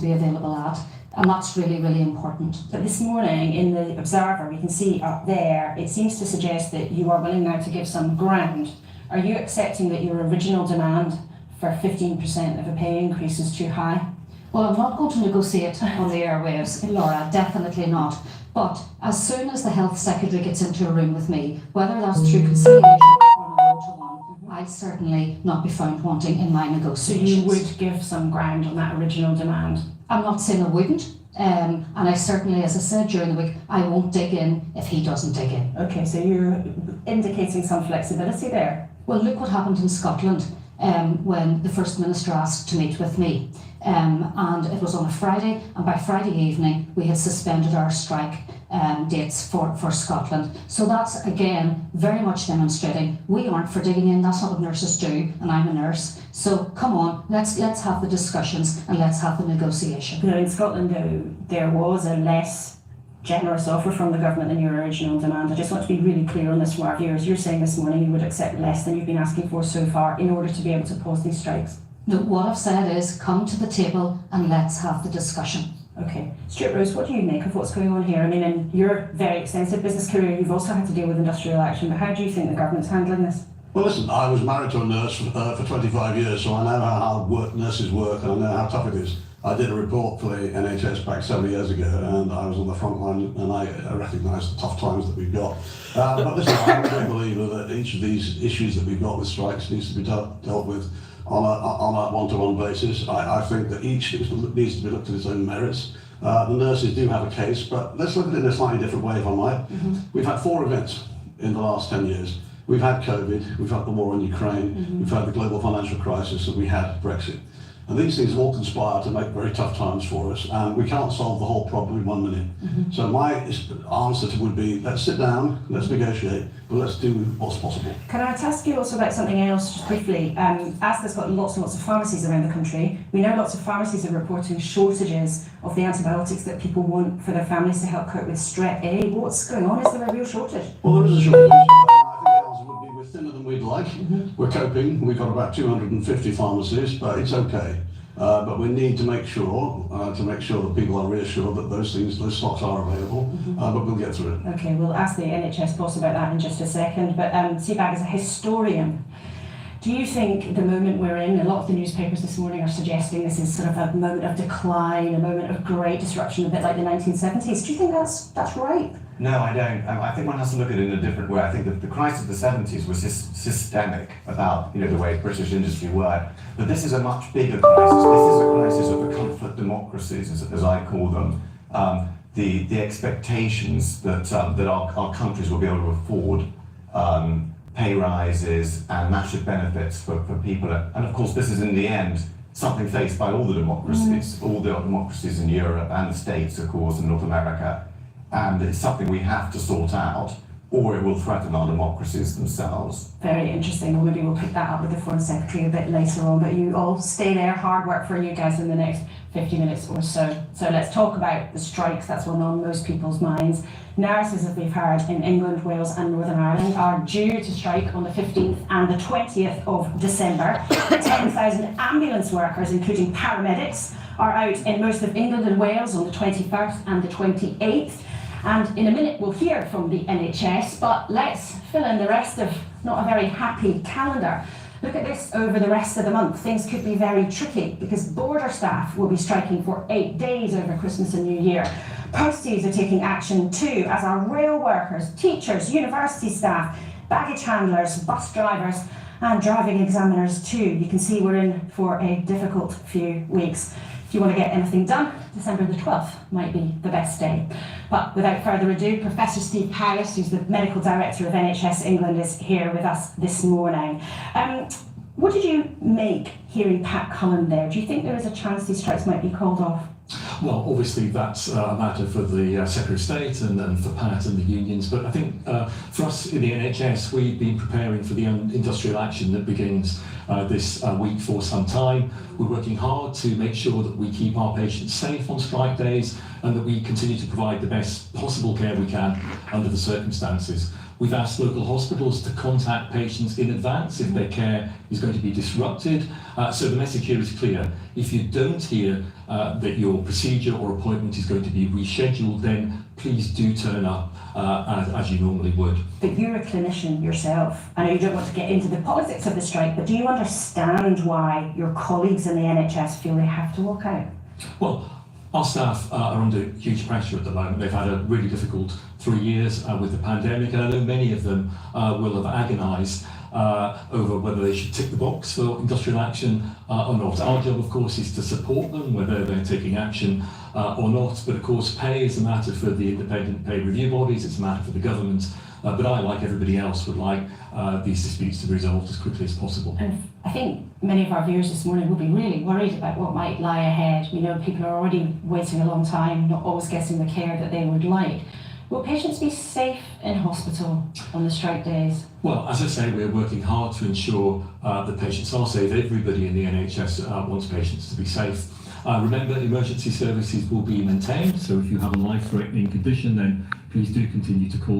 be available at, and that's really, really important. But this morning in the Observer, we can see up there, it seems to suggest that you are willing now to give some ground. Are you accepting that your original demand for 15% of a pay increase is too high? Well, I'm not going to negotiate on the airwaves, Laura, definitely not. But as soon as the Health Secretary gets into a room with me, whether that's through conciliation or a one-to-one, I'll certainly not be found wanting in my negotiations. So you would give some ground on that original demand? I'm not saying I wouldn't. And I certainly, as I said during the week, I won't dig in if he doesn't dig in. Okay, so you're indicating some flexibility there? Well, look what happened in Scotland when the First Minister asked to meet with me. And it was on a Friday, and by Friday evening we had suspended our strike dates for Scotland. So that's, again, very much demonstrating we aren't for digging in. That's not what nurses do, and I'm a nurse. So come on, let's have the discussions and let's have the negotiation. You know, in Scotland, though, there was a less generous offer from the government than your original demand. I just want to be really clear on this for our viewers. You're saying this morning you would accept less than you've been asking for so far in order to be able to pause these strikes? No, what I've said is come to the table and let's have the discussion. Okay. Stuart Rose, what do you make of what's going on here? I mean, in your very extensive business career, you've also had to deal with industrial action, but how do you think the government's handling this? Well, listen, I was married to a nurse for 25 years, so I know how hard nurses work and I know how tough it is. I did a report for the NHS back 7 years ago, and I was on the front line, and I recognise the tough times that we've got. But listen, I'm a big believer that each of these issues that we've got with strikes needs to be dealt with on a one-to-one basis. I think that each needs to be looked at its own merits. The nurses do have a case, but let's look at it in a slightly different way, if I might. We've had 4 events in the last 10 years. We've had COVID, we've had the war in Ukraine, we've had the global financial crisis, and we had Brexit. And these things all conspire to make very tough times for us, and we can't solve the whole problem in 1 minute. So my answer would be, let's sit down, let's negotiate, but let's do what's possible. Can I ask you also about something else, just briefly? Asda's got lots and lots of pharmacies around the country. We know lots of pharmacies are reporting shortages of the antibiotics that people want for their families to help cope with strep A. What's going on? Is there a real shortage? Well, there is a shortage. I think the answer would be we're thinner than we'd like. We're coping. We've got about 250 pharmacies, but it's okay. But we need to make sure that people are reassured that those stocks are available, but we'll get through it. Okay, we'll ask the NHS boss about that in just a second, but Seabag, as a historian, do you think the moment we're in, a lot of the newspapers this morning are suggesting this is sort of a moment of decline, a moment of great disruption, a bit like the 1970s. Do you think that's right? No, I don't. I think one has to look at it in a different way. I think that the crisis of the 70s was systemic about the way British industry worked. But this is a much bigger crisis. This is a crisis of the comfort democracies, as I call them. The expectations that our countries will be able to afford pay rises and massive benefits for people. And of course, this is in the end something faced by all the democracies, all the democracies in Europe and the States, of course, in North America. And it's something we have to sort out, or it will threaten our democracies themselves. Very interesting. Well, maybe we'll pick that up with the Foreign Secretary a bit later on, but you all stay there. Hard work for you guys in the next 50 minutes or so. So let's talk about the strikes. That's one on most people's minds. Nurses, as we've heard, in England, Wales and Northern Ireland are due to strike on the 15th and the 20th of December. 10,000 ambulance workers, including paramedics, are out in most of England and Wales on the 21st and the 28th. And in a minute we'll hear from the NHS, but let's fill in the rest of not a very happy calendar. Look at this over the rest of the month. Things could be very tricky because border staff will be striking for 8 days over Christmas and New Year. Posties are taking action too, as are rail workers, teachers, university staff, baggage handlers, bus drivers and driving examiners too. You can see we're in for a difficult few weeks. If you want to get anything done, December the 12th might be the best day. But without further ado, Professor Steve Powis, who's the Medical Director of NHS England, is here with us this morning. What did you make hearing Pat Cullen there? Do you think there is a chance these strikes might be called off? Well, obviously that's a matter for the Secretary of State and for Pat and the unions, but I think for us in the NHS, we've been preparing for the industrial action that begins this week for some time. We're working hard to make sure that we keep our patients safe on strike days and that we continue to provide the best possible care we can under the circumstances. We've asked local hospitals to contact patients in advance if their care is going to be disrupted. So the message here is clear. If you don't hear that your procedure or appointment is going to be rescheduled, then please do turn up as you normally would. But you're a clinician yourself. I know you don't want to get into the politics of the strike, but do you understand why your colleagues in the NHS feel they have to walk out? Well, our staff are under huge pressure at the moment. They've had a really difficult 3 years with the pandemic, and I know many of them will have agonised over whether they should tick the box for industrial action or not. Our job, of course, is to support them, whether they're taking action or not. But of course, pay is a matter for the independent pay review bodies, it's a matter for the government. But I, like everybody else, would like these disputes to be resolved as quickly as possible. And I think many of our viewers this morning will be really worried about what might lie ahead. We know people are already waiting a long time, not always getting the care that they would like. Will patients be safe in hospital on the strike days? Well, as I say, we're working hard to ensure that patients are safe. Everybody in the NHS wants patients to be safe. Remember, emergency services will be maintained, so if you have a life-threatening condition, then please do continue to call